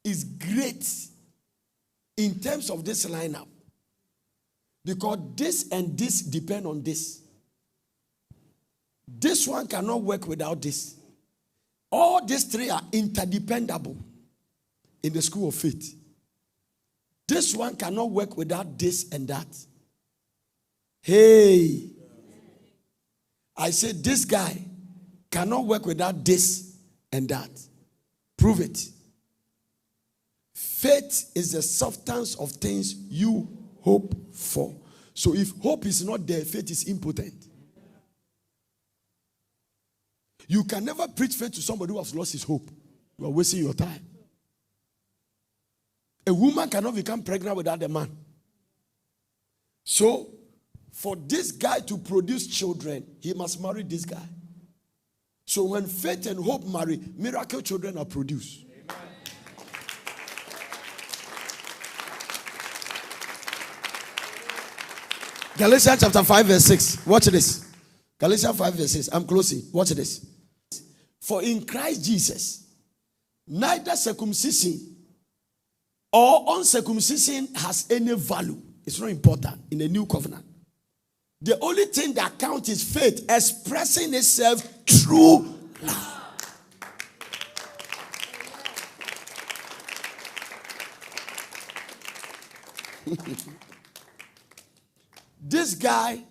is great in terms of this lineup. Because this and this depend on this. This one cannot work without this. All these three are interdependable in the school of faith. This one cannot work without this and that. Hey, I said this guy cannot work without this and that. Prove it. Faith is the substance of things you hope for. So if hope is not there, faith is impotent. You can never preach faith to somebody who has lost his hope. You are wasting your time. A woman cannot become pregnant without a man. So, for this guy to produce children, he must marry this guy. So when faith and hope marry, miracle children are produced. Amen. Galatians chapter 5 verse 6. Watch this. Galatians 5 verse 6. I'm closing. Watch this. For in Christ Jesus, neither circumcision or uncircumcision has any value. It's not important in the new covenant. The only thing that counts is faith expressing itself through love. This guy,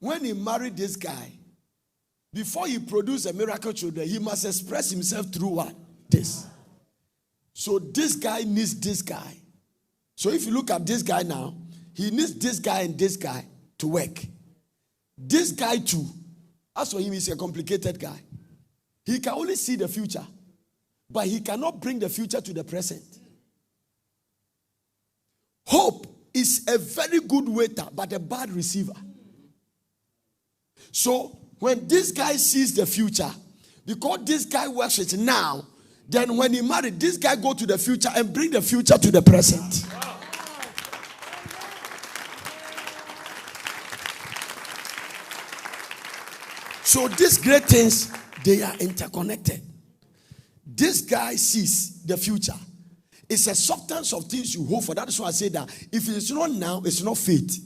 when he married this guy, before he produced a miracle children, he must express himself through what? This. So this guy needs this guy. So if you look at this guy now, he needs this guy and this guy to work. This guy too, as for him, he's a complicated guy. He can only see the future, but he cannot bring the future to the present. Hope is a very good waiter, but a bad receiver. So when this guy sees the future, because this guy works it now, then when he married, this guy go to the future and bring the future to the present. So these great things, they are interconnected. This guy sees the future. It's a substance of things you hope for. That is why I say that if it's not now, it's not faith.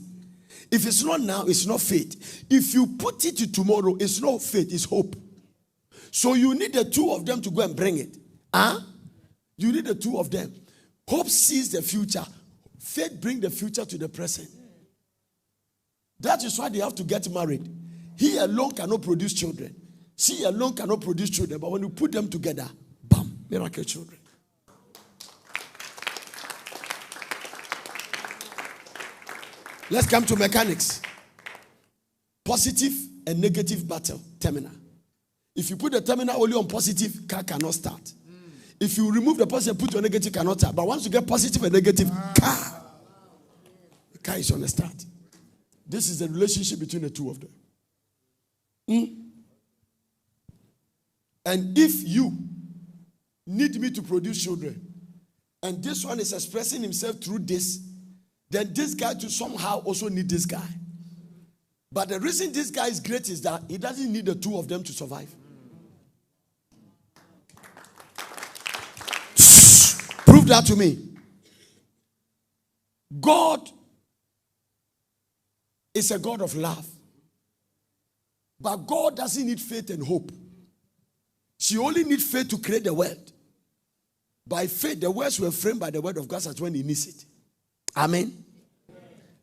If it's not now, it's not faith. If you put it to tomorrow, it's not faith, it's hope. So you need the two of them to go and bring it. You need the two of them. Hope sees the future. Faith brings the future to the present. That is why they have to get married. He alone cannot produce children. She alone cannot produce children. But when you put them together, bam, miracle children. Let's come to mechanics. Positive and negative battle terminal. If you put the terminal only on positive, car cannot start. If you remove the positive and put your negative, cannot start. But once you get positive and negative, the car is on the start. This is the relationship between the two of them. And if you need me to produce children, and this one is expressing himself through this, then this guy to somehow also need this guy. But the reason this guy is great is that he doesn't need the two of them to survive. Prove that to me. God is a God of love. But God doesn't need faith and hope. She only needs faith to create the world. By faith, the worlds were framed by the word of God. That's when he needs it. Amen.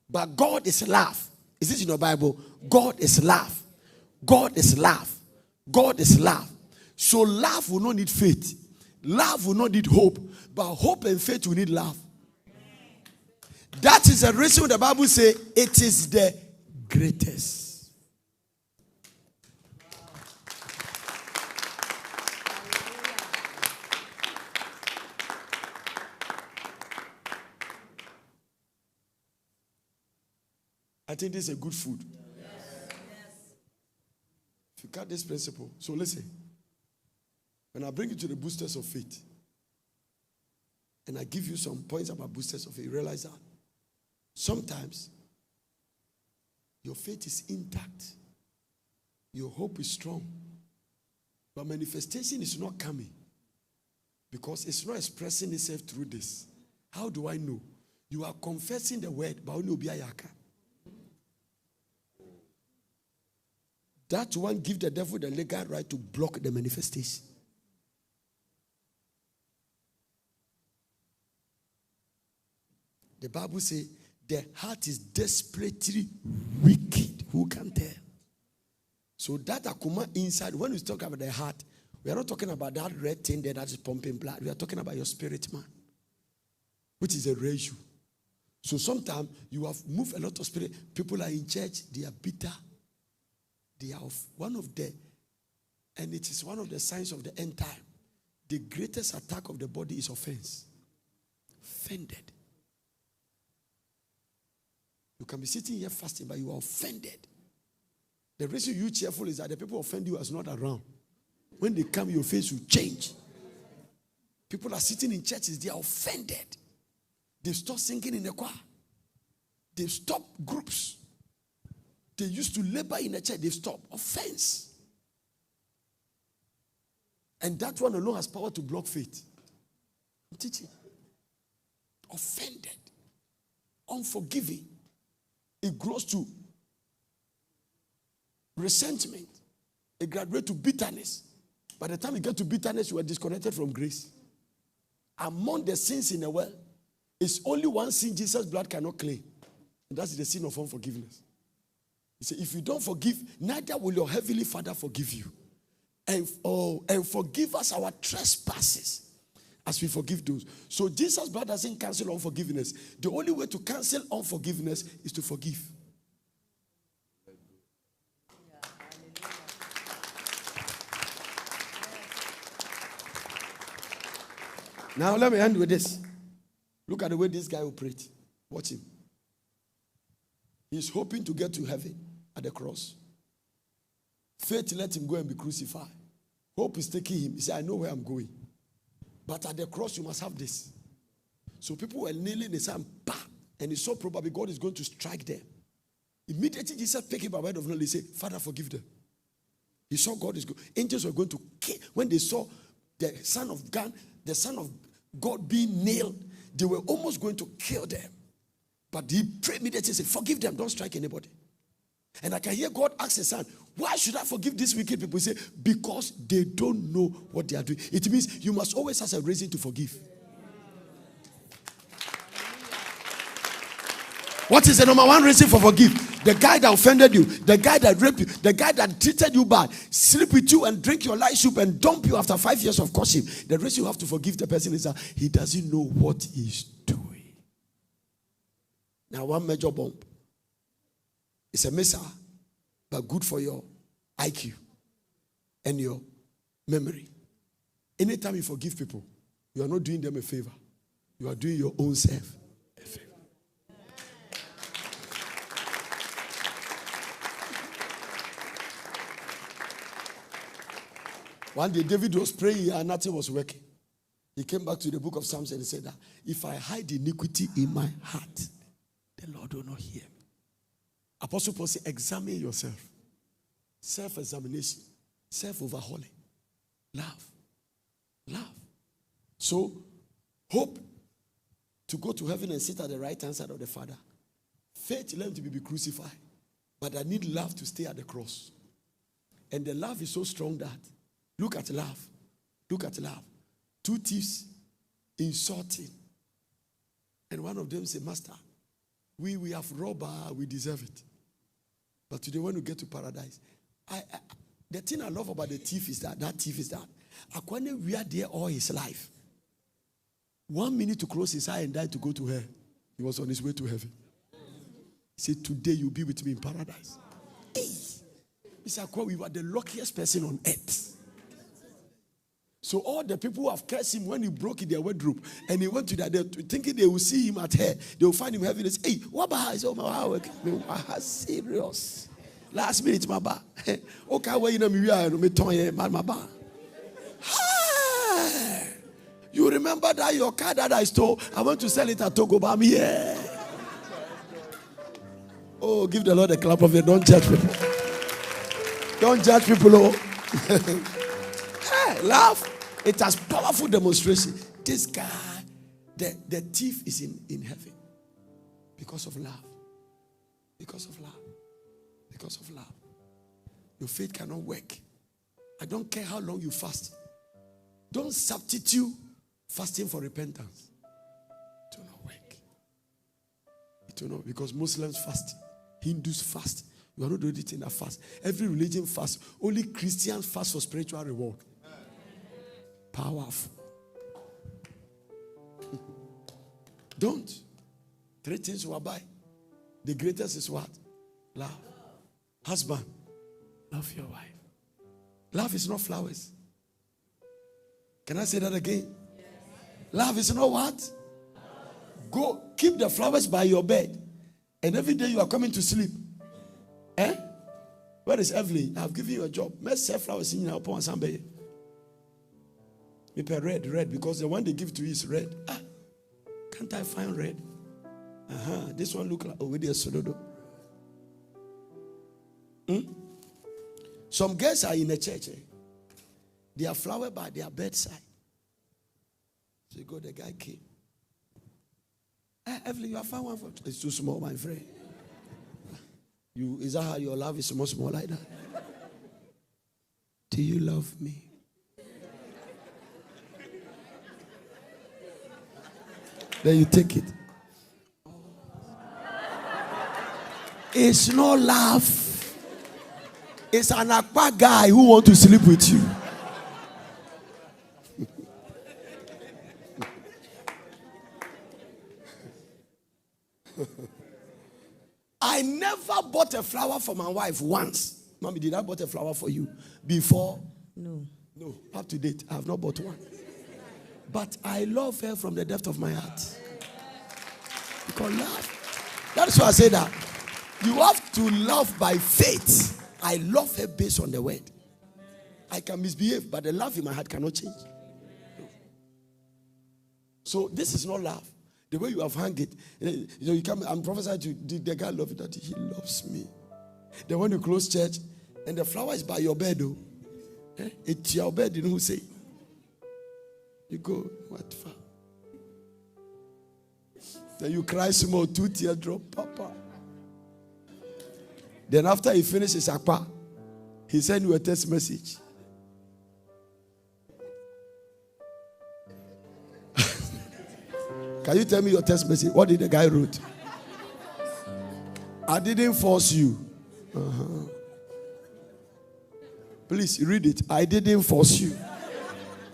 But God is love. Is this in your Bible? God is love. God is love. God is love. So love will not need faith. Love will not need hope. But hope and faith will need love. That is the reason the Bible says it is the greatest. I think this is a good food. Yes. If you cut this principle, so listen. When I bring you to the boosters of faith, and I give you some points about boosters of faith, you realize that sometimes your faith is intact, your hope is strong, but manifestation is not coming because it's not expressing itself through this. How do I know? You are confessing the word, but only Obiayaka. That one gives the devil the legal right to block the manifestation. The Bible says the heart is desperately wicked. Who can tell? So that akuma inside, when we talk about the heart, we are not talking about that red thing there that is pumping blood. We are talking about your spirit man, which is a ratio. So sometimes you have moved a lot of spirit. People are in church, they are bitter. They are one of the, and it is one of the signs of the end time. The greatest attack of the body is offense. Offended. You can be sitting here fasting, but you are offended. The reason you're cheerful is that the people offend you as not around. When they come, your face will change. People are sitting in churches, they are offended. They've stopped singing in the choir. They've stopped groups. They used to labor in a church, they've stopped. Offense. And that one alone has power to block faith. I'm teaching. Offended. Unforgiving. It grows to resentment. It graduates to bitterness. By the time you get to bitterness, you are disconnected from grace. Among the sins in the world, it's only one sin Jesus' blood cannot claim. And that's the sin of unforgiveness. He said, if you don't forgive, neither will your heavenly Father forgive you. And forgive us our trespasses as we forgive those. So Jesus' blood doesn't cancel unforgiveness. The only way to cancel unforgiveness is to forgive. Now let me end with this. Look at the way this guy operates. Watch him. He's hoping to get to heaven at the cross. Faith let him go and be crucified. Hope is taking him. He said, I know where I'm going. But at the cross, you must have this. So people were kneeling, they said, bah! And it's so probably God is going to strike them. Immediately Jesus picked him by word of knowledge. He said, Father, forgive them. He saw God is good. Angels were going to kill. When they saw the Son of God being nailed, they were almost going to kill them. But he prayed immediately and said, forgive them, don't strike anybody. And I can hear God ask his son, why should I forgive these wicked people? He said, because they don't know what they are doing. It means you must always have a reason to forgive. What is the number one reason for forgive? The guy that offended you, the guy that raped you, the guy that treated you bad, sleep with you and drink your light soup and dump you after 5 years of courtship. The reason you have to forgive the person is that he doesn't know what he's doing. Now, one major bump. It's a missile, but good for your IQ and your memory. Anytime you forgive people, you are not doing them a favor. You are doing your own self a favor. One day David was praying and nothing was working. He came back to the book of Psalms and he said that if I hide iniquity in my heart, the Lord will not hear me. Apostle Paul said, examine yourself. Self-examination. Self-overhauling. Love. Love. So, hope to go to heaven and sit at the right hand side of the Father. Faith, learn to be crucified. But I need love to stay at the cross. And the love is so strong that, look at love. Look at love. 2 thieves insulting. And one of them said, Master, we have robbed, we deserve it. But today when we get to paradise, the thing I love about the thief is that Akwane we are there all his life. 1 minute to close his eye and die to go to hell. He was on his way to heaven. He said, today you'll be with me in paradise. Hey. Mr. Akwa, we were the luckiest person on earth. So all the people who have cursed him when he broke in their wardrobe and he went to that, thinking they will see him at hell, they will find him heaven and say, hey, what about his serious? Last minute, my ba. Okay, where you know me are my ba. You remember that your car that I stole? I went to sell it at Togo Bam. Yeah. Oh, give the Lord a clap of it. Don't judge people. Don't judge people. Oh. Hey, laugh. It has powerful demonstration. This guy, the thief is in heaven because of love. Because of love. Because of love. Your faith cannot work. I don't care how long you fast. Don't substitute fasting for repentance. It will not work. It will not, because Muslims fast, Hindus fast. You are not doing it in a fast. Every religion fast. Only Christians fast for spiritual reward. Powerful. Don't. 3 things you will buy. The greatest is what? Love. Husband, love your wife. Love is not flowers. Can I say that again? Yes. Love is not what? Go keep the flowers by your bed. And every day you are coming to sleep. Eh? Where is Evelyn? I've given you a job. Let's sell flowers in your upon somebody. Maybe red, because the one they give to you is red. Can't I find red? This one look like already a solodo. Some girls are in a church. They are flower by their bedside. So you go, the guy came. Evelyn, you have found one for. It's too small, my friend. Is that how your love is small like that? Do you love me? Then you take it. It's not love. It's an akpa guy who wants to sleep with you. I never bought a flower for my wife once. Mommy, did I bought a flower for you before? No. No, up to date, I have not bought one. But I love her from the depth of my heart. Because love. That's why I say that. You have to love by faith. I love her based on the word. I can misbehave, but the love in my heart cannot change. So this is not love. The way you have hung it, you come. I'm prophesying to the guy love it that he loves me. Then when you close church and the flower is by your bed, though, it's your bed. You know who say? You go what far? Then you cry small, 2 teardrop, Papa. Then after he finishes akpa, he sent you a text message. Can you tell me your text message? What did the guy wrote? I didn't force you. Please read it. I didn't force you.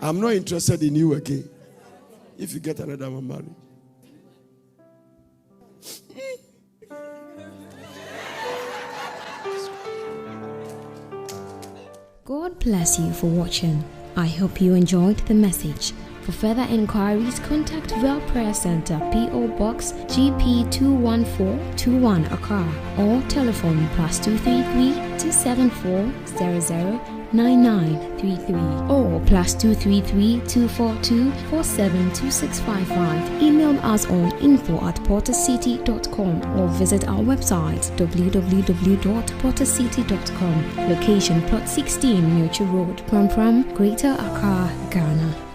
I'm not interested in you again. If you get another one married. God bless you for watching. I hope you enjoyed the message. For further inquiries, contact Vel Prayer Center, P.O. Box GP 21421 Accra, or telephone +233 274 009933 or +233 242 472655. Email us on info@portercity.com or visit our website www.portercity.com. Location Plot 16 Mutual Road, Pram Pram, Greater Accra, Ghana.